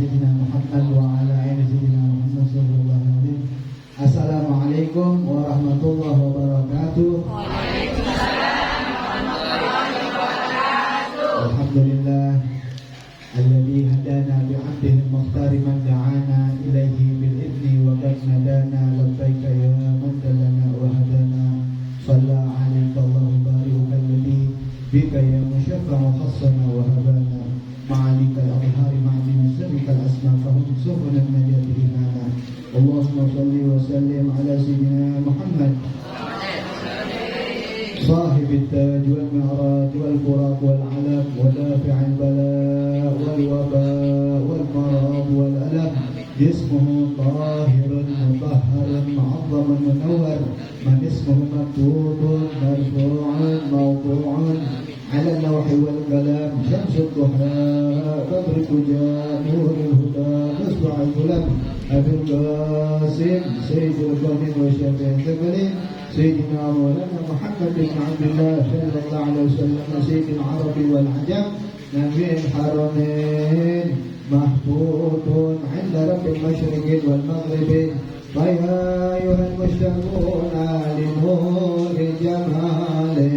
سيدنا محمد وعلى آل سيدنا محمد صلى الله عليه وسلم. Assalamualaikum warahmatullahi wabarakatuh. Waalaikumsalam warahmatullahi wabarakatuh. Alhamdulillah alladzi hadana bi'abdihi al-mukhtar man da'ana ilaihi bil idni wa qad nadana labbaika ya man dallana wa hadana salla 'alaika Allahu barika alladzi bika ya mushaffa wa khassana wa habana ma'alika al-adhari ma'adina sirrika al-asma fahum subhana najatihi lana. Allahumma salli wa sallim ala sayyidina Muhammad صاحب التاج والمعراج والفراق والعلم ودافع البلاء والوباء والمرض والألم. اسمه طاهر مطهر معظم منور من اسمه مكتوب مرفوع موضوع على اللوح والقلم. شمس الضحى بدر الدجى نور الهدى مصباح الظلم. أبي القاسم سيد القوم وشفيع الثقلين سيدنا مولانا محمد بن عبد الله صلى الله عليه وسلم سيد العرب والعجم نبي الحرمين محبوب عند رب المشرق والمغرب. فيا أيها المشتاقون لنور جماله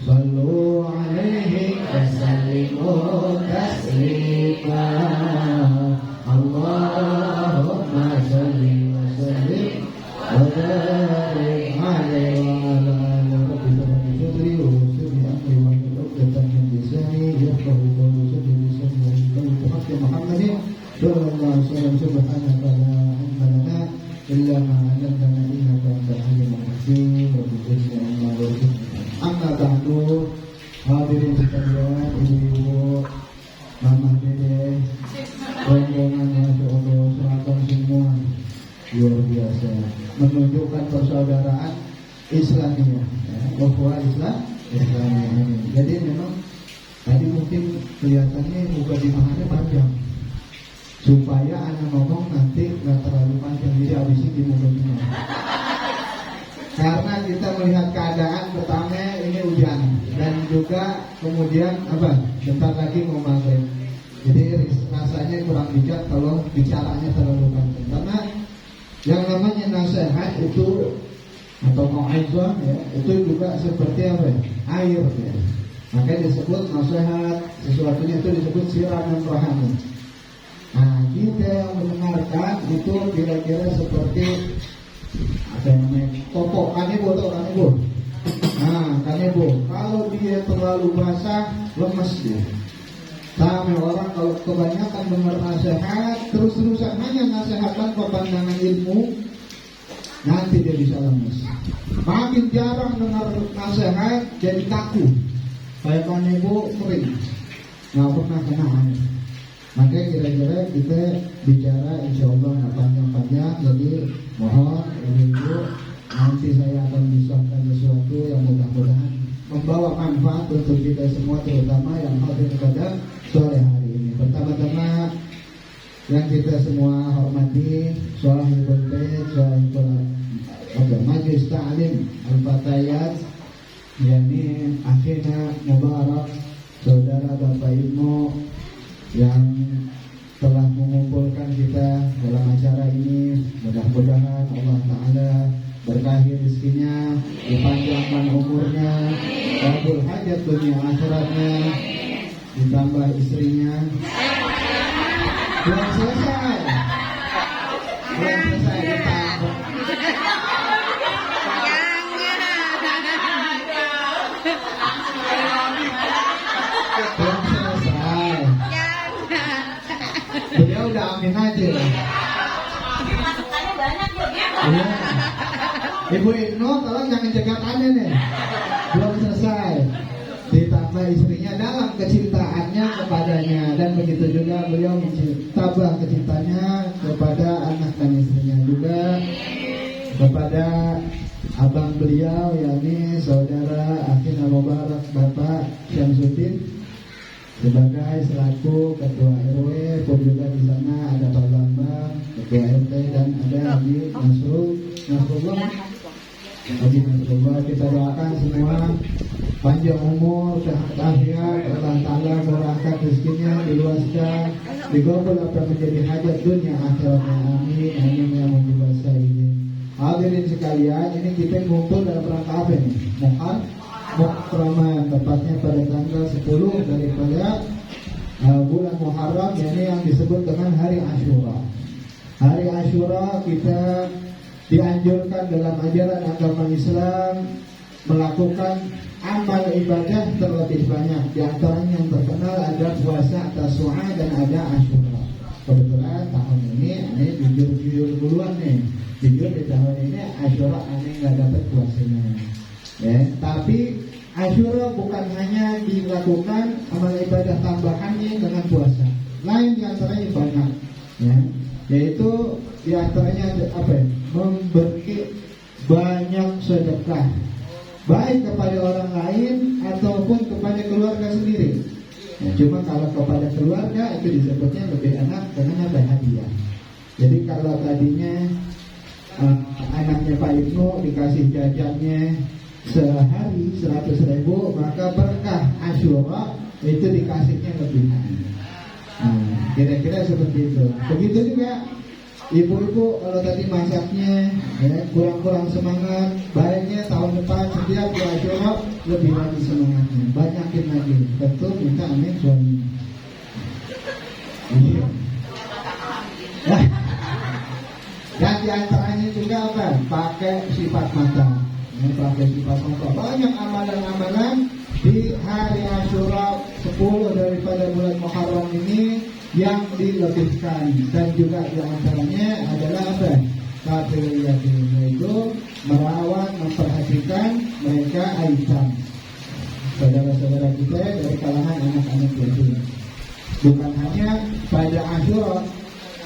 صلوا عليه وسلموا تسليما. اللهم صل وسلم وبارك عليه وعلى آله وصحبه صدري ويسر لي أمري واحلل عقدة من لساني يفقهوا قولي صل بلساني وبقلب حق محمد صلى الله عليه وسلم. سبحانك لا علم لنا إلا ما علمتنا إنك أنت العليم الحكيم وبالعلم عما يرزقنا. Amma ba'du, hadirin sekalian, ibu-ibu, mama, dede, rombongan Masya Allah, seragam semua luar biasa, menunjukkan persaudaraan Islamiyah, ukhuwah Islamiyah. Jadi memang tadi mungkin kelihatannya muka di mahanya panjang, supaya anak ngomong nanti nggak terlalu panjang, jadi habisin di muka di mahanya. Karena kita melihat keadaan pertama ini hujan dan juga kemudian bentar lagi mau maghrib. Jadi rasanya kurang bijak kalau bicaranya terlalu panjang. Karena yang namanya nasihat itu atau mau'izah ya, itu juga seperti air ya. Makanya disebut nasihat, sesuatunya itu disebut siraman rohani. Nah, kita yang mendengarkan itu kira-kira seperti ada yang namanya topok kanebo atau kanebo. Nah, kanebo kalau dia terlalu basah lemes dia. Sama orang kalau kebanyakan dengar nasihat terus-terusan hanya nasihat tanpa pandangan ilmu, nanti dia bisa lemes. Makin jarang dengar nasihat jadi kaku, kayak kanebo kering, nggak pernah kena air. Makanya kira-kira kita bicara insya Allah nggak panjang-panjang. Jadi mohon ibu nanti saya akan bisahkan sesuatu yang mudah-mudahan membawa manfaat untuk kita semua, terutama yang hadir pada sore hari ini. Pertama-tama yang kita semua hormati Shahibul Bait, Shahibul Majlis Ta'lim Al-Fatayat, yakni akhirnya Mubarak, saudara Bapak Ibu yang telah mengumpulkan kita dalam acara ini. Mudah-mudahan Allah Ta'ala berkahi rezekinya, dipanjangkan umurnya, kabul hajat dunia akhiratnya, ditambah istrinya. Belum selesai ditambah. Beliau udah amin aja. Ya. Ibu Ibnu tolong jangan cegatannya nih. Belum selesai. Ditambah istrinya dalam kecintaannya kepadanya, dan begitu juga beliau tambah kecintanya kepada anak dan istrinya juga, kepada abang beliau yakni saudara Akhina Mubarak Bapak Syamsuddin sebagai selaku ketua RW, pun juga di sana ada Pak Bambang ketua RT, dan ada Haji Nasrullah. Haji Nasrullah, kita doakan semua panjang umur, sehat afiat, Allah Ta'ala murahkan rezekinya, diluaskan digabul apa menjadi hajat dunia akhiratnya. Amin amin ya rabbal alamin. Hadirin sekalian, ini kita ngumpul dalam rangka apa nih? Muharram, tepatnya pada tanggal 10 daripada bulan Muharram, yakni yang disebut dengan hari Asyura. Hari Asyura kita dianjurkan dalam ajaran agama Islam melakukan amal ibadah terlebih banyak. Di antaranya yang terkenal ada puasa Tasu'a dan ada Asyura. Kebetulan tahun ini jujur duluan nih. Jujur di tahun ini Asyura aneh nggak dapat puasanya. Ya, tapi Asyura bukan hanya dilakukan amal ibadah tambahannya dengan puasa. Lain di antaranya banyak. Ya, yaitu di antaranya apa ya? Memberi banyak sedekah, baik kepada orang lain ataupun kepada keluarga sendiri. Ya, cuma kalau kepada keluarga itu disebutnya lebih enak dengan ada hadiah. Jadi kalau tadinya anaknya Pak Ibnu dikasih jajannya sehari 100.000, maka berkah Asyura itu dikasihnya lebihan. Kira-kira seperti itu. Begitu juga ibu-ibu kalau tadi masaknya ya, kurang semangat, baiknya tahun depan setiap di Asyura lebih lagi semangatnya, banyakin lagi. Tentu minta amin suami. Iya. Dan diantaranya juga apa? Pakai sifat mata. Pakai sifat mata. Banyak amalan-amalan di hari Asyura 10 daripada bulan Muharram ini yang dilebihkan, dan juga diantaranya adalah apa? Kafir yatim, yaitu merawat, memperhatikan mereka aitam, saudara-saudara kita dari kalangan anak-anak yatim. Bukan hanya pada Asyura,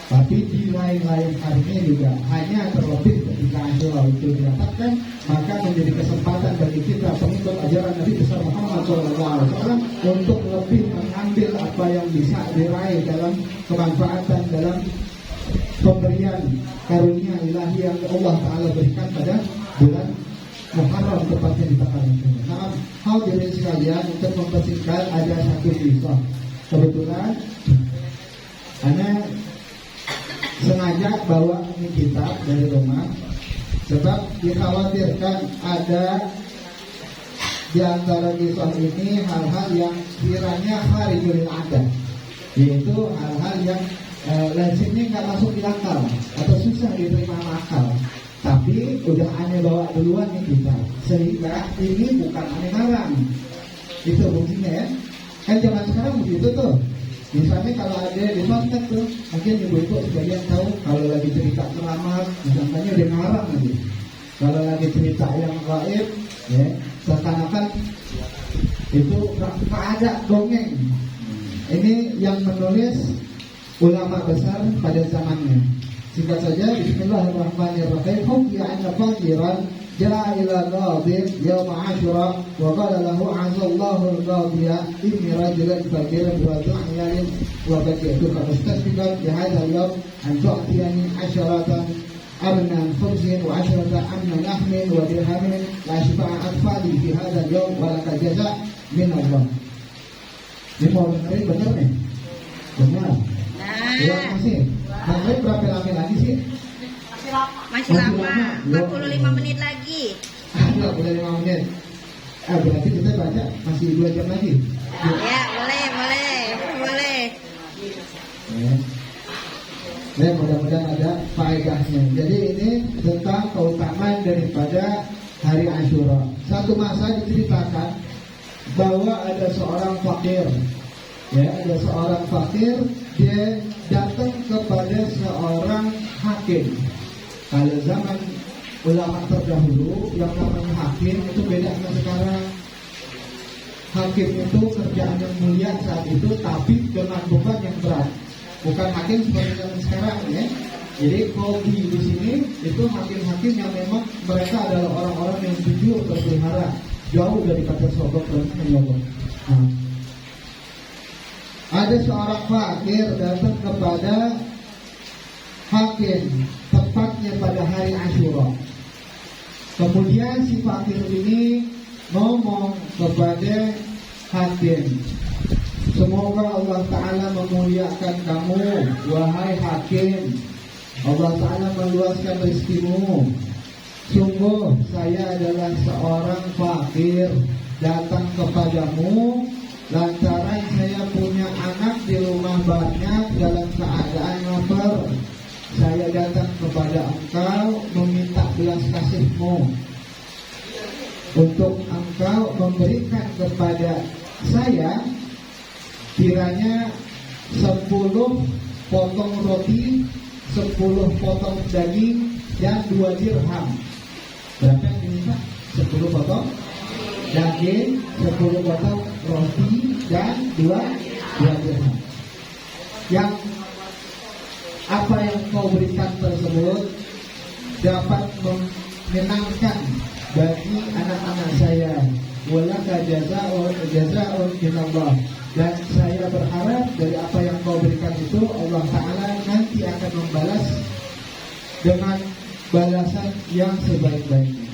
tapi di lain-lain harinya juga. Hanya terlebih ketika Asyura itu didapatkan, maka menjadi kesempatan bagi kita pengikut ajaran Nabi besar Muhammad SAW untuk lebih mengambil apa yang bisa diraih dalam kemanfaatan, dalam pemberian karunia ilahi yang Allah Ta'ala berikan pada bulan Muharram, tepatnya di tanggal itu. Nah, hadirin sekalian, untuk mempersingkat ada satu kisah. Kebetulan Ana sengaja bawa ini kitab dari rumah, sebab dikhawatirkan ada di antara kisah ini hal-hal yang kiranya kharijul adat, yaitu hal-hal yang lazimnya nggak masuk di akal atau susah diterima akal. Tapi udah aneh bawa duluan nih kita, sehingga ini bukan aneh ngarang. Itu buktinya ya. Kan zaman sekarang begitu tuh. Misalnya kalau ada di podcast tuh, mungkin ibu-ibu sebagian tahu kalau lagi cerita selamat, misalnya dia ngarang lagi. Kalau lagi cerita yang gaib, ya, seakan-akan itu nggak ada dongeng. Ini yang menulis ulama besar pada zamannya. Singkat saja, Bismillahirrahmanirrahim. Hukiya anna fakiran ja'a ila qadin yawm Asyura wa qala lahu azallahu al-qadiya inni rajulan fakiran wa du'yalin wa fakiatuka mustasbiqan bi hadha al-yawm an tu'tiyani asharatan amnan khubzin wa asharatan amnan lahmin wa dirhamin la shifa'a atfali fi hadha al-yawm wa laka jaza' min Allah. Ini mau dengerin bener nih? Benar. Terima kasih. Maghrib berapa lama lagi sih? Masih lama. 45 menit lagi. 45 menit. Berarti kita baca masih 2 jam lagi. Ya, boleh. Ya, mudah-mudahan ada faedahnya. Jadi ini tentang keutamaan daripada hari Asyura. Satu masa diceritakan bahwa ada seorang fakir. Ya, ada seorang fakir, dia datang kepada seorang hakim. Kalau zaman ulama terdahulu yang namanya hakim itu beda dengan sekarang. Hakim itu kerjaan yang mulia saat itu, tapi dengan beban yang berat. Bukan hakim seperti zaman sekarang ya. Jadi kodi di sini itu hakim-hakim yang memang mereka adalah orang-orang yang jujur, berpelihara, jauh daripada sobat dan Allah. Ada seorang fakir datang kepada hakim, tepatnya pada hari Asyura. Kemudian si fakir ini ngomong kepada hakim, Semoga Allah Ta'ala memuliakan kamu, wahai hakim. Allah Ta'ala meluaskan rezekimu. Sungguh saya adalah seorang fakir, datang kepadamu lantaran saya punya anak di rumah banyak dalam keadaan lapar. Saya datang kepada engkau meminta belas kasihmu, untuk engkau memberikan kepada saya kiranya 10 potong roti, 10 potong daging, dan 2 dirham. Berapa yang diminta? 10 potong daging, 10 potong roti, dan 2 dirham. Yang apa yang kau berikan tersebut dapat menyenangkan bagi anak-anak saya. Walaka jazaa'un minallah. Dan saya berharap dari apa yang kau berikan itu Allah Ta'ala nanti akan membalas dengan balasan yang sebaik-baiknya.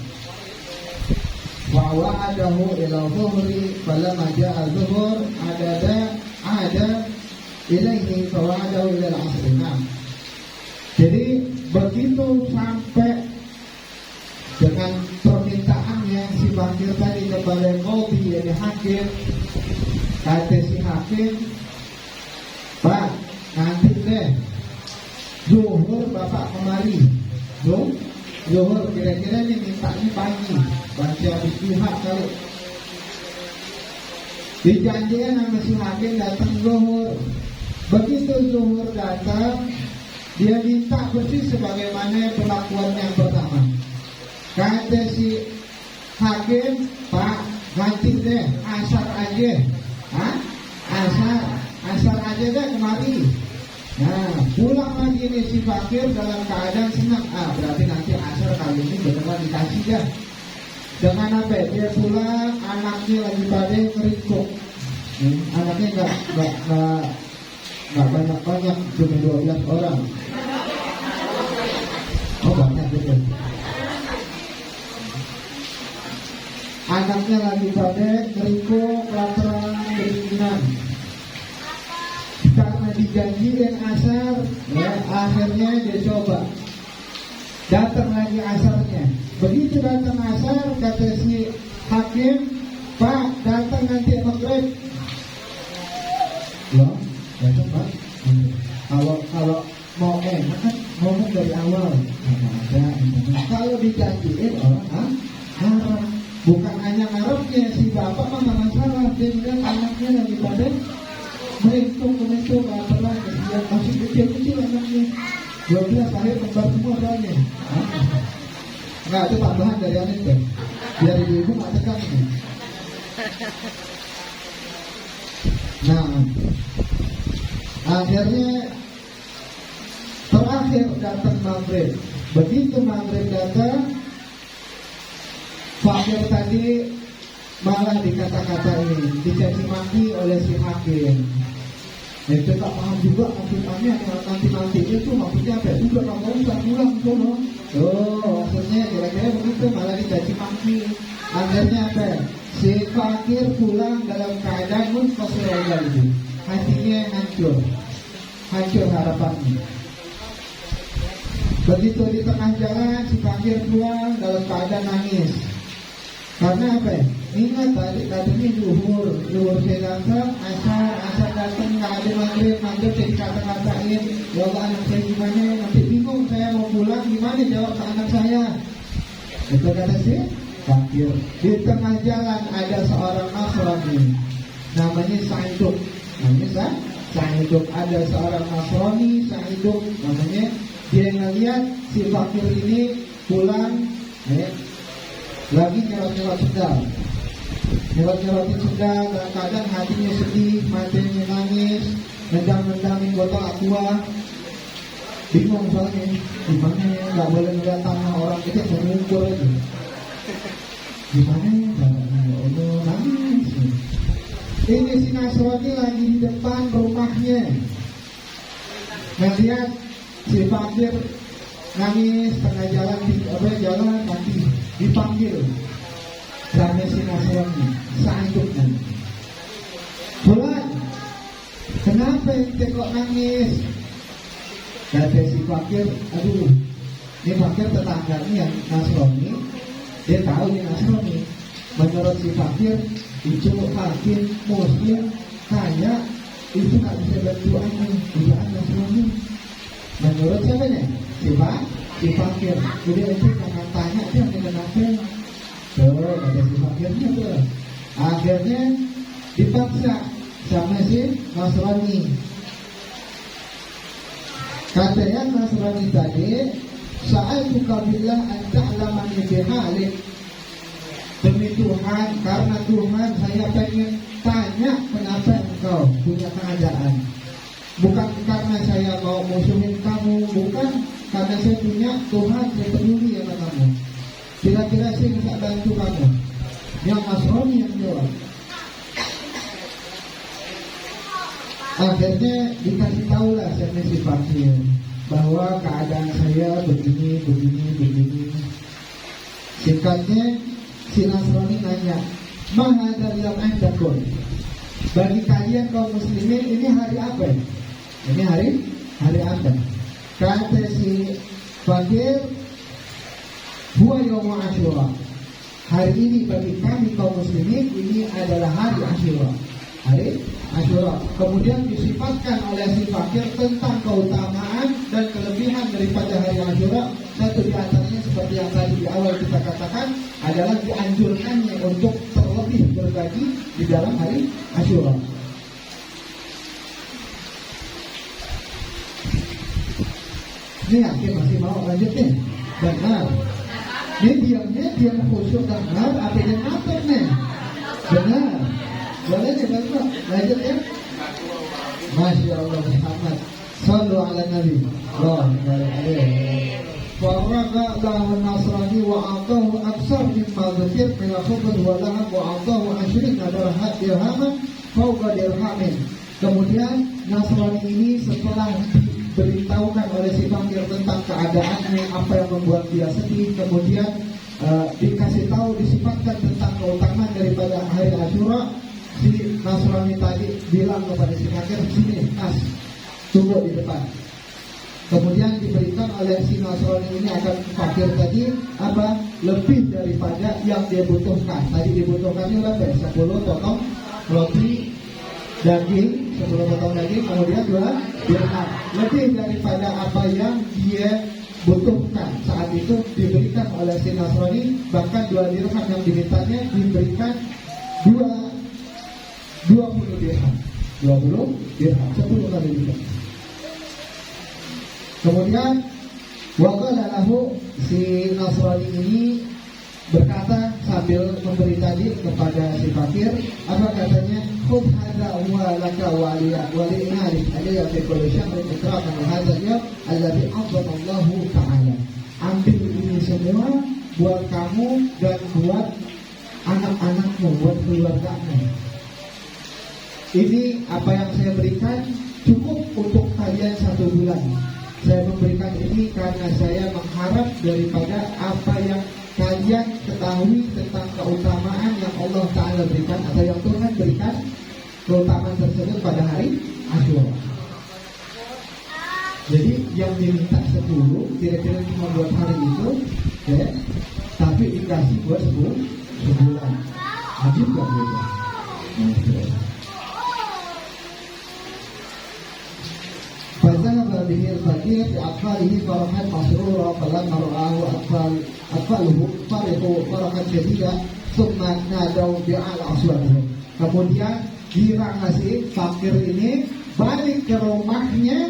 Wa wa'adahu ila dhuhri falamma ja'a dhuhur ada ilaihi fa wa'adahu ila al-'asri. Jadi begitu sampai dengan permintaan yang si fakir tadi kepada qadhi, yani hakim, kata si hakim, Pak, nanti deh zuhur bapak kemari. Zuhur kira-kira ini mintanya pagi, baca habis duha kali. Dijanjikan sama si hakim datang zuhur. Begitu zuhur datang, dia minta persis sebagaimana perlakuan yang pertama. Kata si hakim, Pak, nanti deh asar aja. Asar aja deh kemari. Nah, pulang lagi nih si fakir dalam keadaan senang. Berarti nanti asar kali ini beneran dikasih dah. Dengan apa? Dia pulang, anaknya lagi pada ngerikuk. Anaknya nggak banyak, cuma 12 orang. Oh banyak gitu. Anaknya lagi pada ngerikuk, laparan, kedinginan. Karena dijanjikan asar, ya, akhirnya dia coba. Datang lagi asarnya. Begitu datang asar, kata si hakim, Pak, datang nanti maghrib. Loh, datang Pak. Kalau mau enak kan ngomong dari awal. Kalau dijanjikan orang harap. Bukan hanya ngarepnya, si bapak mah nggak masalah. Dia bilang anaknya lagi pada merentung, laparan, kesian, masih kecil anaknya. 12 hari kembar semua soalnya. Enggak, itu tambahan dari anak deh. Biar ibu nggak tekan ini. Nah, akhirnya terakhir datang maghrib. Begitu maghrib datang, fakir tadi malah dikata-kata ini, dicaci maki oleh si hakim. Itu tak paham juga maksudnya, nanti itu maksudnya apa? Udah nggak usah pulang sono. Oh, maksudnya kira-kira begitu, malah dicaci maki. Akhirnya apa? Si fakir pulang dalam keadaan munqasir al-qalbi. Hatinya hancur harapannya. Begitu di tengah jalan, si fakir pulang dalam keadaan nangis. Karena apa? Ingat tadi katanya zuhur saya datang, asar datang, nggak ada maghrib jadi kata-katain, ya Allah anak saya gimana? Nanti bingung saya mau pulang gimana jawab ke anak saya. Itu kata si fakir. Di tengah jalan ada seorang Nasrani, namanya Sa'iduk. Ada seorang Nasrani, Sa'iduk namanya. Dia ngeliat si fakir ini pulang, lagi nyerot-nyerot sendal, nyerot-nyerotin sendal, dalam keadaan hatinya sedih, matanya nangis, nendang-nendangin botol aqua. Bingung soalnya, gimana ya, nggak boleh ngeliat tanah orang itu mengukur aja. Gimana ya, Allah nangis. Ini si Nasrani lagi di depan rumahnya, ngeliat si fakir nangis tengah jalan nanti dipanggil sama si Nasrani, Sa'iduk. Fulan, Kenapa ente kok nangis? Kata si fakir, aduh, ini fakir tetangganya yang Nasrani, dia tahu ini Nasrani. Menurut si fakir, itu hakim muslim kaya itu nggak bisa berdoa Nasrani. Menurut siapa nih? Si fakir. Jadi itu akan tanya dia kenapa? Tuh, ada si fakirnya tuh. Akhirnya dipaksa sama si Nasrani. Katanya Nasrani tadi, sa'altuka billah an ta'lamani bihalik. Demi Tuhan, karena Tuhan saya pengen tanya kenapa engkau punya keadaan. Bukan karena saya mau musuhin kamu, bukan karena saya punya Tuhan yang peduli sama kamu. Kira-kira saya bisa bantu kamu. Yang Nasrani yang jawab. Akhirnya dikasih tahulah sama si fakir bahwa keadaan saya begini. Singkatnya si Nasrani nanya, mahadar yang andakum. Bagi kalian kaum muslimin ini hari apa? Ini hari apa? Kata si fakir, huwa yawmu Asyura. Hari ini bagi kami kaum muslimin ini adalah hari Asyura. Hari Asyura. Kemudian disifatkan oleh si fakir tentang keutamaan dan kelebihan daripada hari Asyura. Satu di antaranya seperti yang tadi di awal kita katakan adalah dianjurkannya untuk terlebih berbagi di dalam hari Asyura. Ini yakin masih mau lanjut nih? Benar. Ini diam khusyuk dan benar. Apa yang ngatur nih? Benar. Boleh nih Bapak, lanjut ya. Masya Allah Muhammad. Sallu ala Nabi. Farraga lahu Nasrani wa a'tahu aksar mimma dzikir min al-khubz wa lahab wa a'tahu 20 dirhaman fawqa dirhamin. Kemudian Nasrani ini setelah diberitahukan oleh si fakir tentang keadaannya, apa yang membuat dia sedih, kemudian dikasih tahu, disifatkan tentang keutamaan daripada hari Asyura. Si Nasrani tadi bilang kepada si fakir, sini tunggu di depan. Kemudian diberikan oleh si Nasrani ini akan fakir tadi apa? Lebih daripada yang dia butuhkan. Tadi dibutuhkannya berapa? 10 potong roti daging, 10 potong daging, kemudian 2 dirham. Lebih daripada apa yang dia butuhkan. Saat itu diberikan oleh si Nasrani, bahkan 2 dirham yang dimintanya diberikan 20 dirham. 20 dirham, 10 kali lipat. Kemudian waqala lahu, si Nasrani ini berkata sambil memberi tadi kepada si fakir, apa katanya? Khudh hadza wa laka wa li'alik alayya fi kulli syahrin ikraman wa hadza al-yawm alladhi 'azzama Allahu ta'ala. Ambil ini semua buat kamu dan buat anak-anakmu, buat keluargamu. Ini apa yang saya berikan cukup untuk kalian 1 bulan. Saya memberikan ini karena saya mengharap daripada apa yang kalian ketahui tentang keutamaan yang Allah Ta'ala berikan atau yang Tuhan berikan keutamaan tersebut pada hari Asyura. Jadi yang diminta 10 kira-kira cuma buat hari itu, ya, tapi dikasih buat sebulan. Ajib gak beda? فذهب به الفقير بأطفاله فرحا مسرورا فلما رآه أطفاله فرحوا فرحا شديدا ثم نادوا بأعلى أصواتهم. Kemudian girang si fakir ini balik ke rumahnya,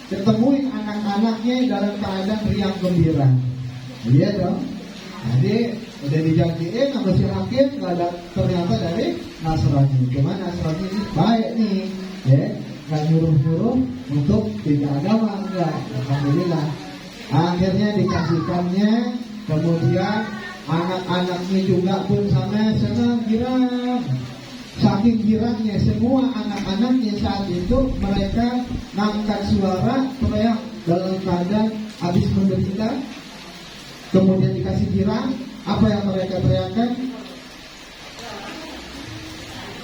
ketemuin anak-anaknya dalam keadaan riang gembira. Iya dong. Jadi udah dijanjiin sama si hakim, ternyata dari Nasrani. Cuma Nasrani ini baik nih, ya. Gak nyuruh-nyuruh untuk pindah agama, enggak. Alhamdulillah. Akhirnya dikasihkannya. Kemudian anak-anaknya juga pun sama senang, girang. Saking girangnya semua anak-anaknya saat itu mereka ngangkat suara teriak dalam keadaan habis menderita. Kemudian dikasih girang. Apa yang mereka teriakkan?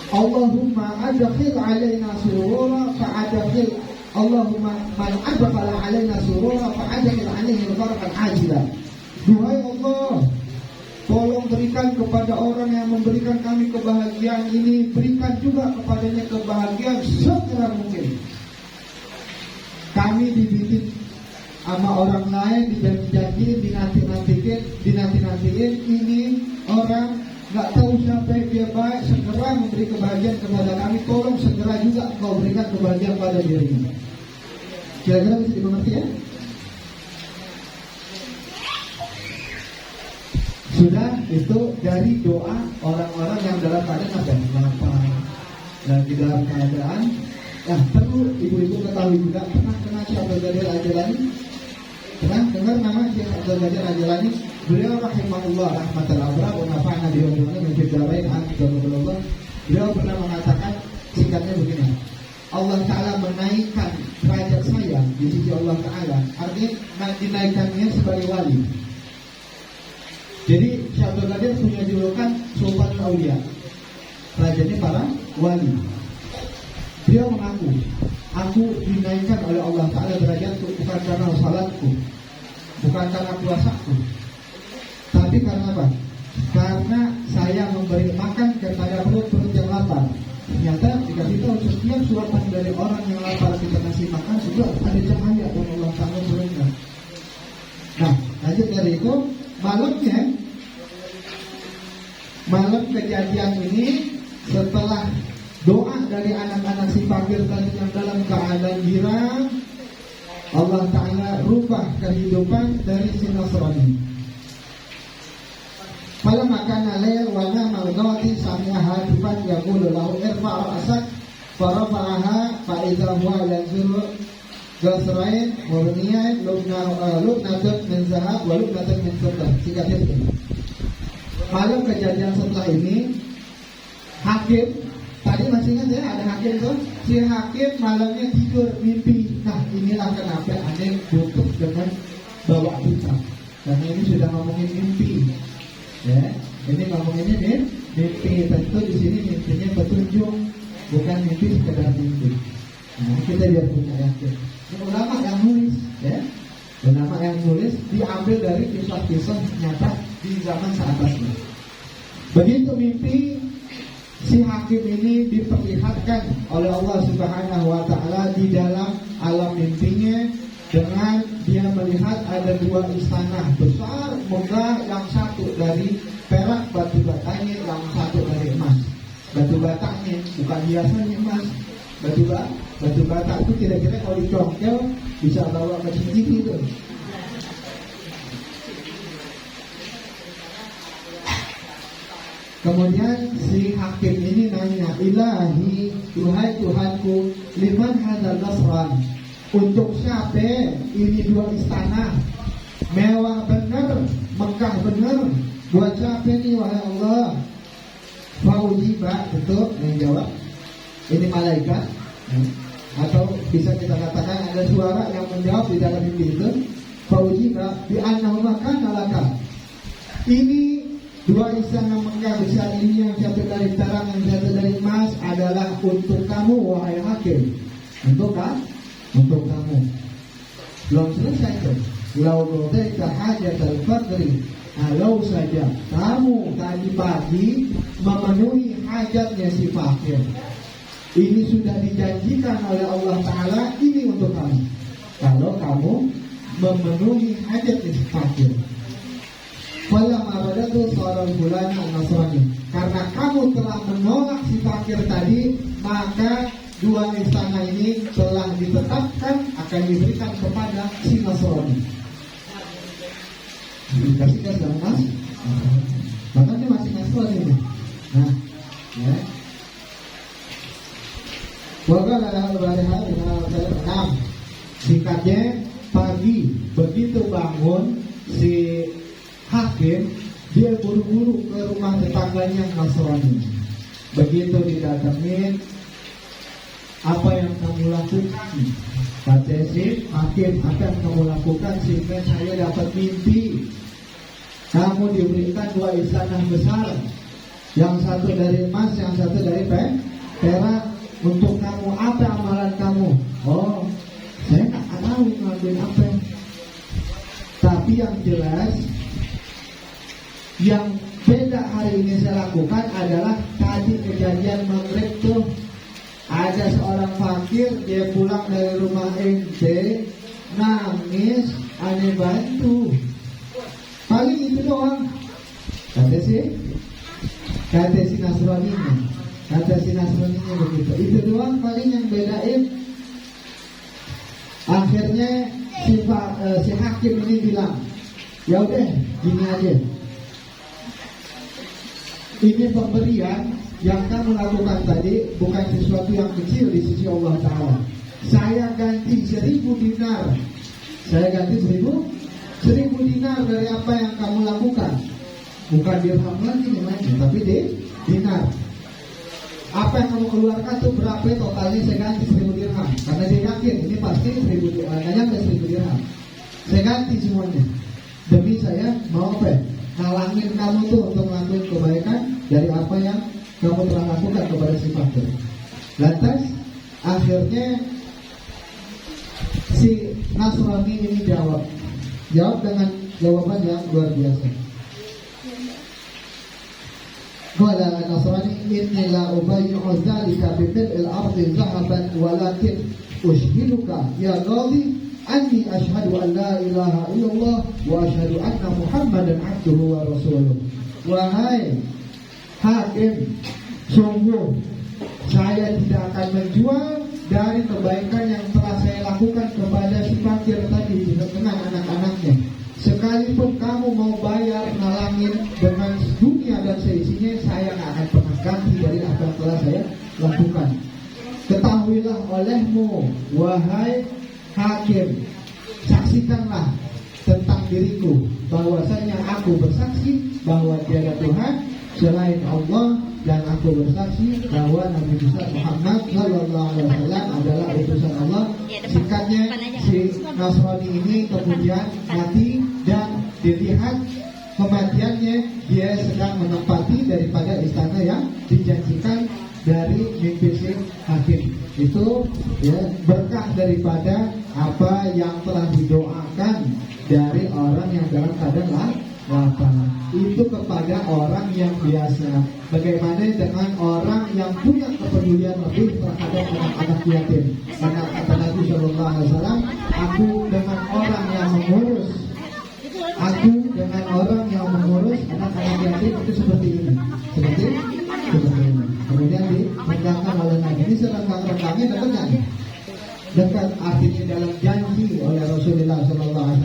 Allahumma adkhil alaina surura fa'adkhil Allahumma man adkhala alaina surura fa'adkhil alaihi barkan ajila. Duhai Allah, tolong berikan kepada orang yang memberikan kami kebahagiaan ini, berikan juga kepadanya kebahagiaan segera mungkin. Kami dibidik sama orang lain, dijanji-janji, dinanti-nantiin, ini orang nggak tahu siapa yang dia baik, segera memberi kebahagiaan kepada kami, tolong segera juga kau berikan kebahagiaan pada dirinya. Kira-kira bisa dimengerti ya? Sudah, itu dari doa orang-orang yang dalam keadaan apa? Lapar, lagi dalam keadaan. Nah, perlu ibu-ibu ketahui juga, pernah kenal Syekh Abdul Qadir Al-Jilani? Pernah dengar nama Syekh Abdul Qadir Al-Jilani? Beliau rahimahullah rahmatal abrar wa nafa'na bihi wa bihi fid dharain amin. Beliau pernah mengatakan singkatnya begini. Allah Ta'ala menaikkan derajat saya di sisi Allah Ta'ala, artinya dinaikkannya sebagai wali. Jadi Syekh Abdul Qadir punya julukan Sultanul Aulia, rajanya para wali. Dia mengaku, aku dinaikkan oleh Allah Ta'ala derajatku bukan karena salatku, bukan karena puasaku, tapi karena apa? Karena saya memberi makan kepada perut-perut yang lapar. Ternyata dikasih tahu setiap suapan dari orang yang lapar kita kasih makan juga ada cahaya dan Allah Ta'ala berikan. Nah, lanjut dari itu, malam kejadian ini setelah doa dari anak-anak si fakir tadi yang dalam keadaan girang, Allah Ta'ala rubah kehidupan dari si Nasrani. Falamma kana layl wa nama al-ghati sami'aha hatifan yaqulu lahu irfa' ra'sak farafa'aha fa idza huwa yanzuru Gasrain murniyan lubnatun min zahab wa lubnatun min fiddah. Singkatnya begini. Malam kejadian setelah ini, hakim tadi masih ingat ya, ada hakim tuh. Si hakim malamnya tidur mimpi. Nah, inilah kenapa ada tutup dengan bawa pita. Karena ini sudah ngomongin mimpi. Ya, ini ngomonginnya nih mimpi. Tentu di sini mimpinya petunjuk, bukan mimpi sekedar mimpi. Nah, kita biar punya yakin. Ini ulama yang nulis, ya. Ulama yang nulis diambil dari kisah-kisah nyata di zaman sahabatnya. Begitu mimpi, si hakim ini diperlihatkan oleh Allah Subhanahu wa Ta'ala di dalam alam mimpinya dengan dia melihat ada dua istana besar megah, yang satu dari perak batu batanya, yang satu dari emas. Batu batanya bukan hiasannya emas. Batu bata itu kira-kira kalau dicongkel bisa bawa ke cincin itu. Kemudian si hakim ini nanya, Ilahi, Tuhan Tuhanku, liman hadal nasran, untuk siapa ini dua istana mewah benar, megah benar, buat siapa ini wahai Allah? Faujiba, betul yang jawab ini malaikat, atau bisa kita katakan ada suara yang menjawab di dalam mimpi itu. Faujiba bi annahu makana laka, ini dua istana megah besar ini, yang satu dari perak, yang satu dari emas, adalah untuk kamu wahai hakim. Untuk kamu. Belum selesai tuh. Lau qadaita hajatal faqri, kalau saja kamu tadi pagi memenuhi hajatnya si fakir, ini sudah dijanjikan oleh Allah Ta'ala, ini untuk kamu. Kalau kamu memenuhi hajatnya si fakir. Falamma radatu seorang bulan Nasrani, karena kamu telah menolak si fakir tadi, maka dua istana ini telah ditetapkan akan diberikan kepada si Nasrani. Dikasihkan sama Mas, makanya masih Nasrani ini. Nah, ya. Warga adalah berhari-hari dengan singkatnya, pagi begitu bangun si hakim, dia buru-buru ke rumah tetangganya Nasrani. Begitu didatengin, apa yang kamu lakukan? Kata si hakim, apa yang kamu lakukan sehingga saya dapat mimpi kamu diberikan dua istana besar, Yang satu dari emas, yang satu dari perak. Untuk kamu apa amalan kamu? Oh, saya nggak tahu ngelakuin apa. Tapi yang jelas, yang beda hari ini saya lakukan adalah tadi kejadian Maghrib tuh. Ada seorang fakir, dia pulang dari rumah ente, nangis, aneh bantu. Paling itu doang. Kata si Nasraninya. Kata si Nasraninya begitu. Itu doang paling yang bedain. Akhirnya si hakim ini bilang, ya udah gini aja. Ini pemberian yang kamu lakukan tadi bukan sesuatu yang kecil di sisi Allah Ta'ala. Saya ganti 1.000 dinar. Saya ganti 1.000 dinar dari apa yang kamu lakukan. Bukan dirham lagi namanya, tapi dinar. Apa yang kamu keluarkan itu berapa totalnya, saya ganti 1.000 dirham. Karena dia yakin ini pasti 1.000 dirham. Saya ganti semuanya. Demi saya mau apa? Ngalangin kamu tuh untuk melakukan kebaikan dari apa yang kamu telah lakukan kepada si fakir. Lantas akhirnya si Nasrani ini jawab dengan jawaban yang luar biasa. Qala Nasrani inni la ubayyi'u dzalika bi mil'il ardi dhahaban walakin ushhiduka ya qadhi anni ashhadu an la ilaha illallah wa ashhadu anna Muhammadan abduhu wa rasuluh. Wahai hakim, sungguh saya tidak akan menjual dari kebaikan yang telah saya lakukan kepada si fakir tadi dengan anak-anaknya. Sekalipun kamu mau bayar nalangin dengan dunia dan seisinya, saya tidak akan pernah ganti dari apa yang telah saya lakukan. Ketahuilah olehmu, wahai hakim, saksikanlah tentang diriku bahwasanya aku bersaksi bahwa tiada Tuhan selain Allah, dan aku bersaksi bahwa Nabi Muhammad Sallallahu Alaihi Wasallam adalah utusan Allah. Singkatnya, si Nasrani ini kemudian mati dan dilihat kematiannya dia sedang menempati daripada istana yang dijanjikan dari mimpi si hakim. Itu ya berkah daripada apa yang telah didoakan dari orang yang dalam keadaan lapar. Itu kepada orang yang biasa. Bagaimana dengan orang yang punya kepedulian lebih terhadap anak-anak yatim? Karena kata Nabi Sallallahu Alaihi Wasallam, aku dengan orang yang mengurus anak-anak yatim itu seperti ini. Seperti ini. Kemudian direndahkan oleh Nabi. Ini serenggang-renggangnya dapat nggak? Dekat, artinya dalam janji oleh Rasulullah SAW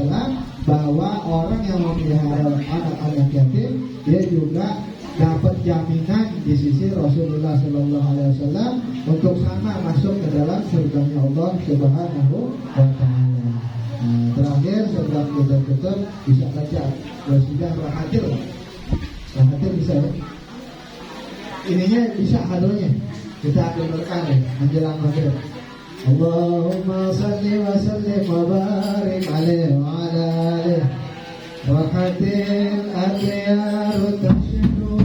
bahwa orang yang memelihara anak-anak yatim dia juga dapat jaminan di sisi Rasulullah SAW untuk sama masuk ke dalam surganya Allah Subhanahu wa Ta'ala. Terakhir sebelum kita tutup bisa baca sudah rahatil bisa ya? Ininya bisa hadonya kita akan berkah menjelang maghrib. Allahumma salli wa sallim wa barik alaihi wa ala alihi wa hatil akhiyar tashidu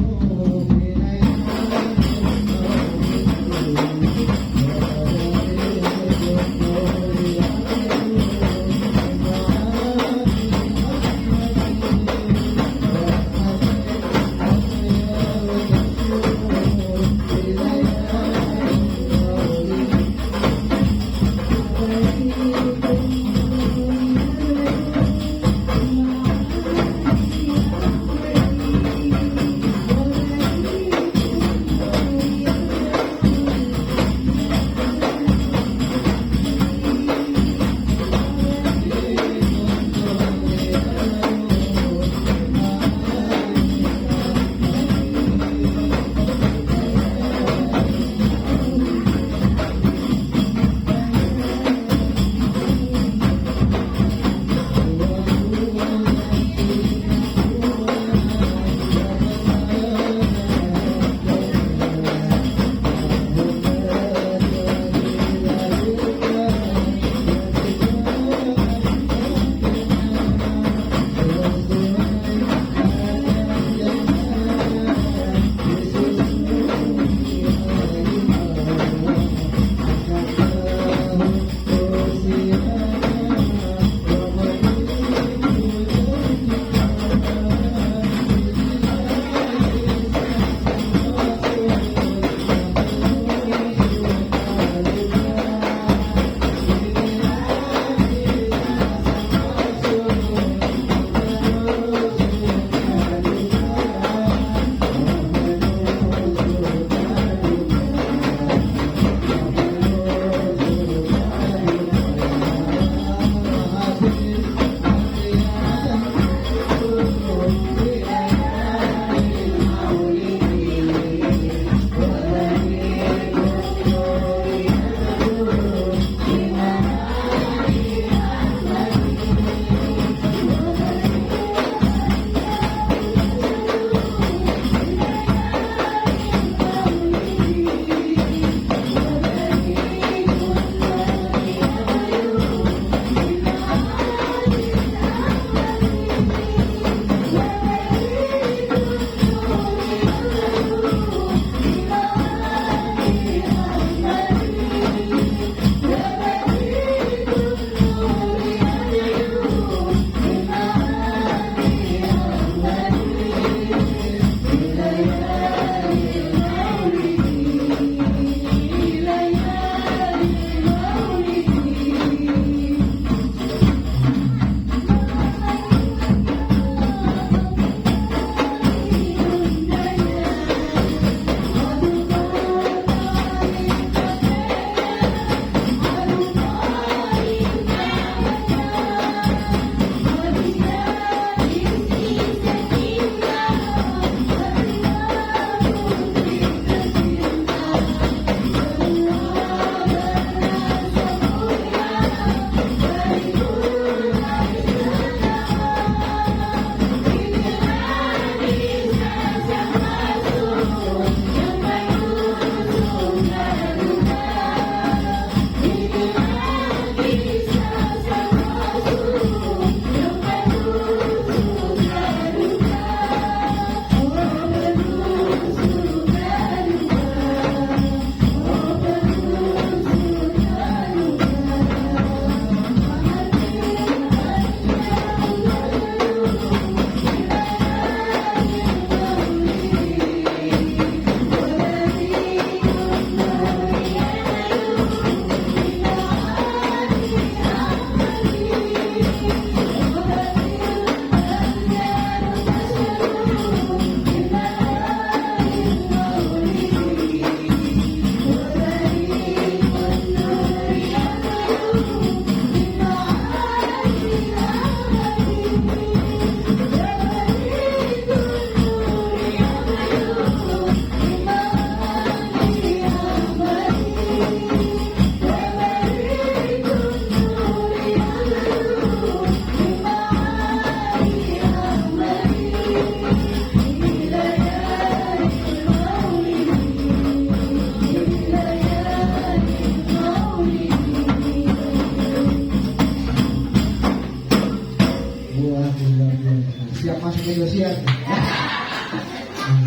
siap masuk negosiasi.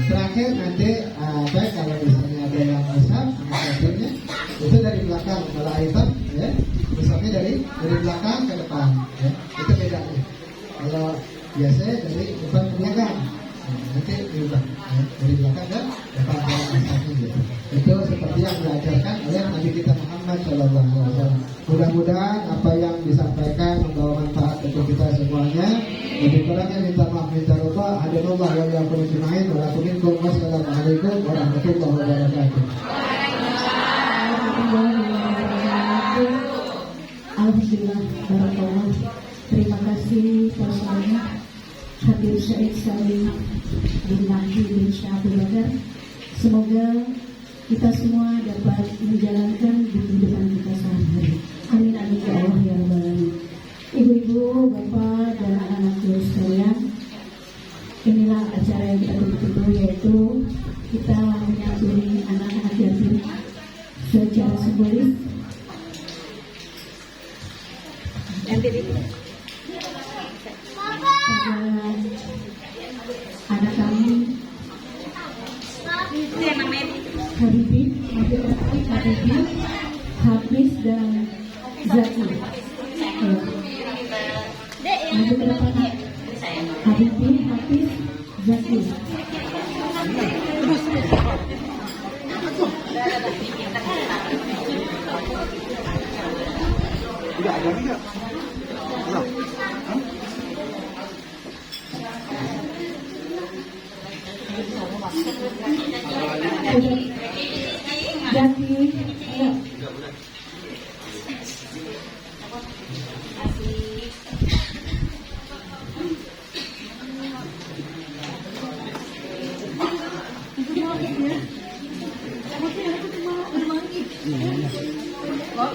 Terakhir nanti baik kalau misalnya ada yang besar sama kadernya itu dari belakang kalau item ya besarnya dari belakang ke depan ya itu bedanya. Kalau biasanya dari depan ke belakang nanti diubah ya, dari belakang ke depan besarnya gitu. Itu seperti yang diajarkan oleh Nabi kita Muhammad SAW. Mudah-mudahan apa yang disampaikan membawa manfaat untuk kita semuanya. Lebih kurangnya minta maaf, minta lupa. Hadanallah wa iyyakum ajma'in. Wassalamualaikum warahmatullahi wabarakatuh. Alhamdulillah, barakallah. Terima kasih semuanya. Habib Syed Salim bin Mahdi bin Syabul Badar. Semoga kita semua dapat menjalankan di kehidupan kita sehari-hari. Amin amin ya Allah ya rabbal alamin. Ibu-ibu, bapak dan anak-anakku sekalian, inilah acara yang kita tunggu, yaitu kita menyambut anak-anak yatim secara simbolis. Pada anak kami Habibie, Hafiz dan Zaki. Nanti ke depan Habibie, Hafiz, Zaki. Tidak ada tidak? Zaki, ya. Oh,